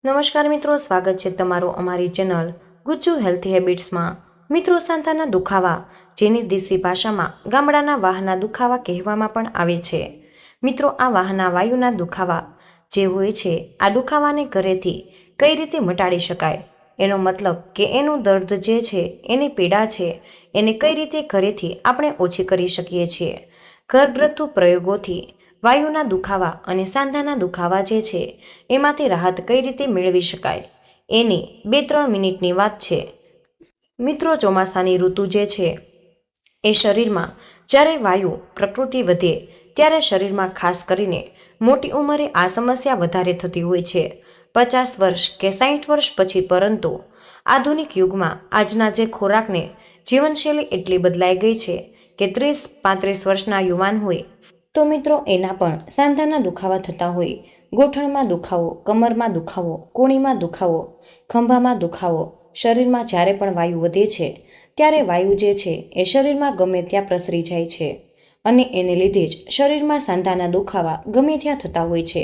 નમસ્કાર મિત્રો, સ્વાગત છે તમારું અમારી ચેનલ ગુજ્જુ હેલ્થી હેબિટ્સમાં। મિત્રો, સાંધાના દુખાવા, જેની દેશી ભાષામાં ગામડાના વાહના દુખાવા કહેવામાં પણ આવે છે। મિત્રો, આ વાહના વાયુના દુખાવા જે હોય છે, આ દુખાવાને ઘરેથી કઈ રીતે મટાડી શકાય, એનો મતલબ કે એનું દર્દ જે છે, એની પીડા છે, એને કઈ રીતે ઘરેથી આપણે ઓછી કરી શકીએ છીએ। ઘરગથ્થુ પ્રયોગોથી વાયુના દુખાવા અને સાંધાના દુખાવા જે છે એમાંથી રાહત કઈ રીતે મેળવી શકાય, એની 2-3 મિનિટની વાત છે। મિત્રો, ચોમાસાની ઋતુ જે છે એ શરીરમાં જ્યારે વાયુ પ્રકૃતિ વધે ત્યારે શરીરમાં ખાસ કરીને મોટી ઉંમરે આ સમસ્યા વધારે થતી હોય છે, 50 વર્ષ કે 60 વર્ષ પછી। પરંતુ આધુનિક યુગમાં આજના જે ખોરાકને જીવનશૈલી એટલી બદલાઈ ગઈ છે કે 30-35 વર્ષના યુવાન હોય તો મિત્રો એના પણ સાંધાના દુખાવા થતા હોય। ગોઠણમાં દુખાવો, કમરમાં દુખાવો, કોણીમાં દુખાવો, ખંભામાં દુખાવો। શરીરમાં જ્યારે પણ વાયુ વધે છે ત્યારે વાયુ જે છે એ શરીરમાં ગમે ત્યાં પ્રસરી જાય છે અને એને લીધે જ શરીરમાં સાંધાના દુખાવા ગમે ત્યાં થતા હોય છે।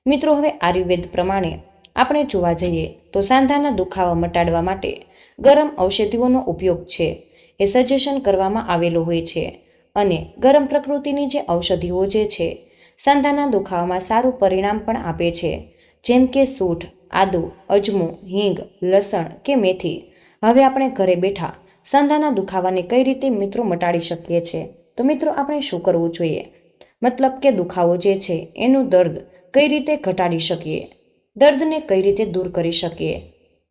મિત્રો, હવે આયુર્વેદ પ્રમાણે આપણે જોવા જઈએ તો સાંધાના દુખાવા મટાડવા માટે ગરમ ઔષધિઓનો ઉપયોગ છે એ સજેશન કરવામાં આવેલો હોય છે અને ગરમ પ્રકૃતિની જે ઔષધિઓ જે છે સાંધાના દુખાવામાં સારું પરિણામ પણ આપે છે, જેમ કે સૂંઠ, આદુ, અજમો, હિંગ, લસણ કે મેથી। હવે આપણે ઘરે બેઠા સાંધાના દુખાવાને કઈ રીતે મિત્રો મટાડી શકીએ છીએ? તો મિત્રો, આપણે શું કરવું જોઈએ? મતલબ કે દુખાવો જે છે એનું દર્દ કઈ રીતે ઘટાડી શકીએ, દર્દને કઈ રીતે દૂર કરી શકીએ?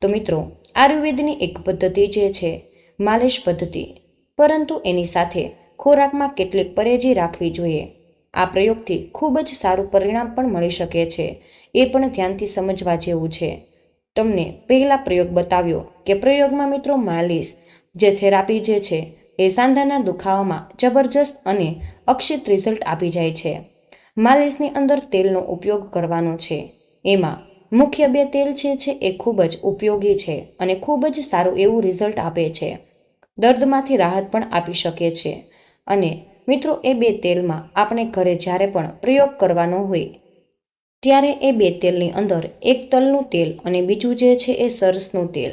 તો મિત્રો, આયુર્વેદની એક પદ્ધતિ જે છે માલિશ પદ્ધતિ, પરંતુ એની સાથે ખોરાકમાં કેટલીક પરેજી રાખવી જોઈએ। આ પ્રયોગથી ખૂબ જ સારું પરિણામ પણ મળી શકે છે, એ પણ ધ્યાનથી સમજવા જેવું છે। તમને પહેલા પ્રયોગ બતાવ્યો કે પ્રયોગમાં મિત્રો માલિશ જે થેરાપી જે છે એ સાંધાના દુખાવામાં જબરજસ્ત અને અક્ષિત રિઝલ્ટ આપી જાય છે। માલિશની અંદર તેલનો ઉપયોગ કરવાનો છે, એમાં મુખ્ય 2 તેલ છે એ ખૂબ જ ઉપયોગી છે અને ખૂબ જ સારું એવું રિઝલ્ટ આપે છે, દર્દમાંથી રાહત પણ આપી શકે છે। અને મિત્રો, એ 2 તેલમાં આપણે ઘરે જ્યારે પણ પ્રયોગ કરવાનો હોય ત્યારે એ 2 તેલની અંદર એક તલનું તેલ અને બીજું જે છે એ સરસનું તેલ,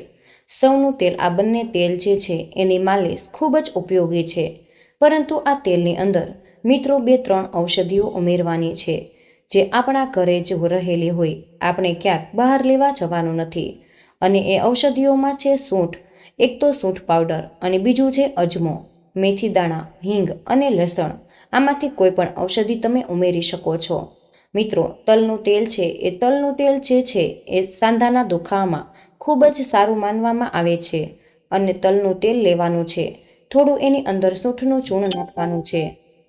સૌનું તેલ, આ બંને તેલ જે છે એની માલિશ ખૂબ જ ઉપયોગી છે। પરંતુ આ તેલની અંદર મિત્રો 2-3 ઔષધિઓ ઉમેરવાની છે, જે આપણા ઘરે જ રહેલી હોય, આપણે ક્યાંક બહાર લેવા જવાનું નથી। અને એ ઔષધિઓમાં છે સૂંઠ, એક તો સૂંઠ પાવડર અને બીજું છે અજમો, મેથી દાણા, હિંગ અને લસણ। આમાંથી કોઈ પણ ઔષધિ તમે ઉમેરી શકો છો। મિત્રો, તલનું તેલ છે એ તલનું તેલ જે છે એ સાંધાના દુખાવામાં ખૂબ જ સારું માનવામાં આવે છે અને તલનું તેલ લેવાનું છે, થોડું એની અંદર સૂંઠનું ચૂર્ણ નાખવાનું છે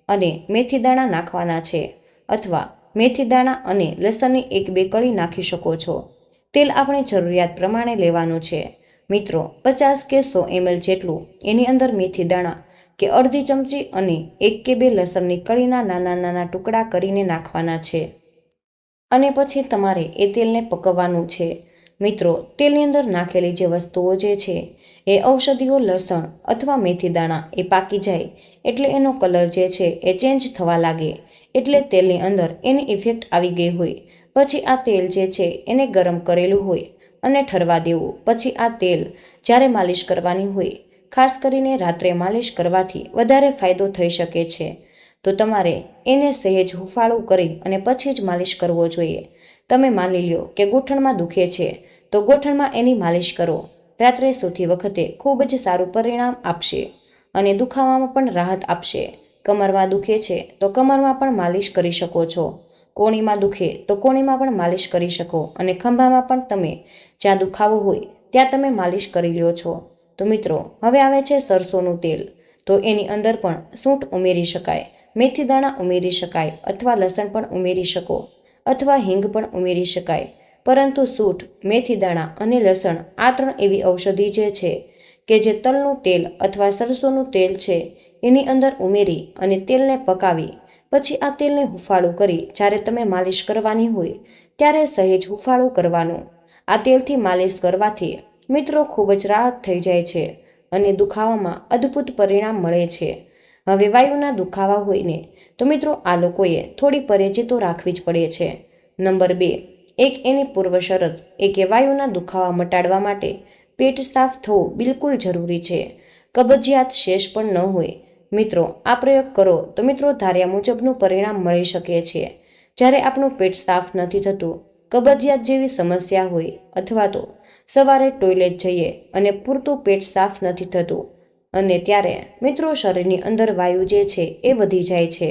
અને મેથી દાણા નાખવાના છે, અથવા મેથી દાણા અને લસણની 1-2 કળી નાખી શકો છો। તેલ આપણે જરૂરિયાત પ્રમાણે લેવાનું છે। મિત્રો, 50 કે 100 ml જેટલું એની અંદર મેથી દાણા કે અડધી ચમચી અને 1 કે 2 લસણની કળીના નાના નાના ટુકડા કરીને નાખવાના છે અને પછી તમારે એ તેલને પકવવાનું છે। મિત્રો, તેલની અંદર નાખેલી જે વસ્તુઓ જે છે એ ઔષધિઓ, લસણ અથવા મેથી દાણા એ પાકી જાય એટલે એનો કલર જે છે એ ચેન્જ થવા લાગે, એટલે તેલની અંદર એની ઇફેક્ટ આવી ગઈ હોય। પછી આ તેલ જે છે એને ગરમ કરેલું હોય અને ઠરવા દેવું। પછી આ તેલ જ્યારે માલિશ કરવાની હોય, ખાસ કરીને રાત્રે માલિશ કરવાથી વધારે ફાયદો થઈ શકે છે, તો તમારે એને સહેજ હુંફાળું કરી અને પછી જ માલિશ કરવો જોઈએ। તમે માની લ્યો કે ગોઠણમાં દુખે છે તો ગોઠણમાં એની માલિશ કરો, રાત્રે સૂતી વખતે ખૂબ જ સારું પરિણામ આપશે અને દુખાવામાં પણ રાહત આપશે। કમરમાં દુખે છે તો કમરમાં પણ માલિશ કરી શકો છો, કોણીમાં દુખે તો કોણીમાં પણ માલિશ કરી શકો અને ખંભામાં પણ તમે જ્યાં દુખાવો હોય ત્યાં તમે માલિશ કરી લ્યો છો। તો મિત્રો, હવે આવે છે સરસોનું તેલ, તો એની અંદર પણ સૂંઠ ઉમેરી શકાય, મેથી દાણા ઉમેરી શકાય અથવા લસણ પણ ઉમેરી શકો અથવા હિંગ પણ ઉમેરી શકાય। પરંતુ સૂંઠ, મેથી દાણા અને લસણ, આ 3 એવી ઔષધિ જે છે કે જે તલનું તેલ અથવા સરસોનું તેલ છે એની અંદર ઉમેરી અને તેલને પકાવી પછી આ તેલને હુંફાળું કરી જ્યારે તમે માલિશ કરવાની હોય ત્યારે સહેજ હુંફાળું કરવાનું। આ તેલથી માલિશ કરવાથી મિત્રો ખૂબ જ રાહત થઈ જાય છે અને દુખાવામાં અદ્ભુત પરિણામ મળે છે। હવે વાયુના દુખાવા હોય ને તો મિત્રો, આ લોકોએ થોડી પરેજી તો રાખવી જ પડે છે। નંબર 2, એક એની પૂર્વ શરત એ કે વાયુના દુખાવા મટાડવા માટે પેટ સાફ થવું બિલકુલ જરૂરી છે. કબજિયાત શેષ પણ ન હોય. મિત્રો, આ પ્રયોગ કરો તો મિત્રો ધાર્યા મુજબનું પરિણામ મળી શકે છે. જ્યારે આપણું પેટ સાફ નથી થતું, કબજિયાત જેવી સમસ્યા હોય અથવા તો સવારે ટોયલેટ જઈએ અને પૂરતું પેટ સાફ નથી થતું અને ત્યારે મિત્રો શરીરની અંદર વાયુ જે છે એ વધી જાય છે.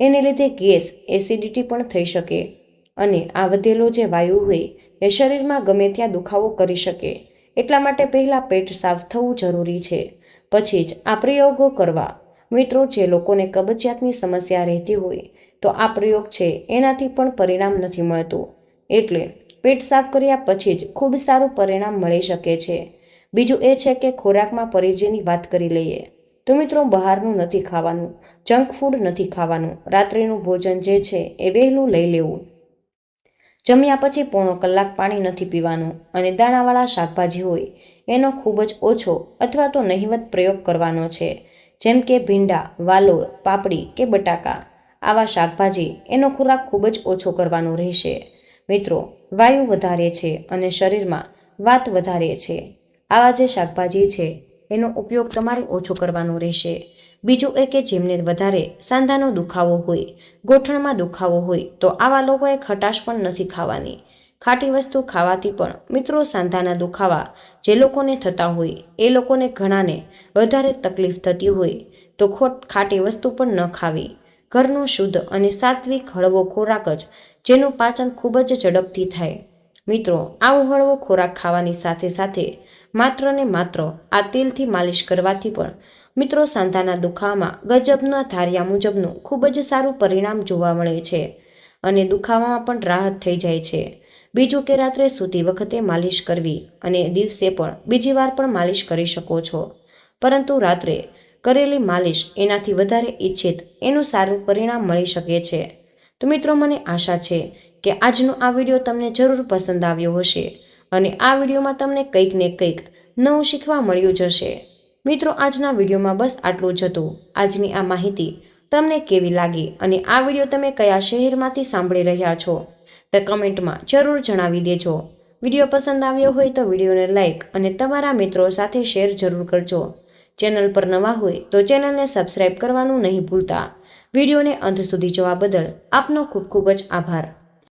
એને લીધે ગેસ, એસિડિટી પણ થઈ શકે અને આ વધેલો જે વાયુ હોય એ શરીરમાં ગમે ત્યાં દુખાવો કરી શકે. એટલા માટે પહેલાં પેટ સાફ થવું જરૂરી છે, પછી જ આ પ્રયોગો કરવા. મિત્રો, જે લોકોને કબજિયાતની સમસ્યા રહેતી હોય તો આ પ્રયોગ છે એનાથી પણ પરિણામ નથી મળતું. એટલે પેટ સાફ કર્યા પછી જ ખૂબ સારું પરિણામ મળી શકે છે. બીજું એ છે કે ખોરાકમાં પરેજીની વાત કરી લઈએ તો મિત્રો બહારનું નથી ખાવાનું, જંક ફૂડ નથી ખાવાનું. રાત્રિનું ભોજન જે છે એ વહેલું લઈ લેવું. જમ્યા પછી પોણો કલાક પાણી નથી પીવાનું અને દાણાવાળા શાકભાજી હોય એનો ખૂબ જ ઓછો અથવા તો નહિવત પ્રયોગ કરવાનો છે. જેમ કે ભીંડા, વાલોળ, પાપડી કે બટાકા આવા શાકભાજી એનો ખોરાક ખૂબ જ ઓછો કરવાનો રહેશે. મિત્રો, વાયુ વધારે છે અને શરીરમાં વાત વધારે છે. આવા જે શાકભાજી છે એનો ઉપયોગ તમારે ઓછો કરવાનો રહેશે. બીજું એ કે જેમને વધારે સાંધાનો દુખાવો હોય, ગોઠણમાં દુખાવો હોય તો આવા લોકોએ ખટાશ પણ નથી ખાવાની. ખાટી વસ્તુ ખાવાથી પણ મિત્રો સાંધાના દુખાવા જે લોકોને થતા હોય એ લોકોને ઘણાને વધારે તકલીફ થતી હોય તો ખાટી વસ્તુ પણ ન ખાવી. ઘરનો શુદ્ધ અને સાત્વિક હળવો ખોરાક જ જેનું પાચન ખૂબ જ ઝડપથી થાય. મિત્રો, આવો હળવો ખોરાક ખાવાની સાથે સાથે માત્ર ને માત્ર આ તેલથી માલિશ કરવાથી પણ મિત્રો સાંધાના દુખાવામાં ગજબના ધાર્યા મુજબનું ખૂબ જ સારું પરિણામ જોવા મળે છે અને દુખાવામાં પણ રાહત થઈ જાય છે. બીજું કે રાત્રે સૂતી વખતે માલિશ કરવી અને દિવસે પણ બીજી વાર પણ માલિશ કરી શકો છો. પરંતુ રાત્રે કરેલી માલિશ એનાથી વધારે ઈચ્છિત એનું સારું પરિણામ મળી શકે છે. તો મિત્રો, મને આશા છે કે આજનો આ વિડીયો તમને જરૂર પસંદ આવ્યો હશે અને આ વિડીયોમાં તમને કંઈક ને કંઈક નવું શીખવા મળ્યું જ હશે. મિત્રો, આજના વિડીયોમાં બસ આટલું જ હતું. આજની આ માહિતી તમને કેવી લાગી અને આ વિડીયો તમે કયા શહેરમાંથી સાંભળી રહ્યા છો તે કમેન્ટમાં જરૂર જણાવી દેજો. વિડીયો પસંદ આવ્યો હોય તો વિડીયોને લાઇક અને તમારા મિત્રો સાથે શેર જરૂર કરજો. ચેનલ પર નવા હોય તો ચેનલને સબસ્ક્રાઇબ કરવાનું નહીં ભૂલતા. વિડીયોને અંત સુધી જોવા બદલ આપનો ખૂબ ખૂબ જ આભાર.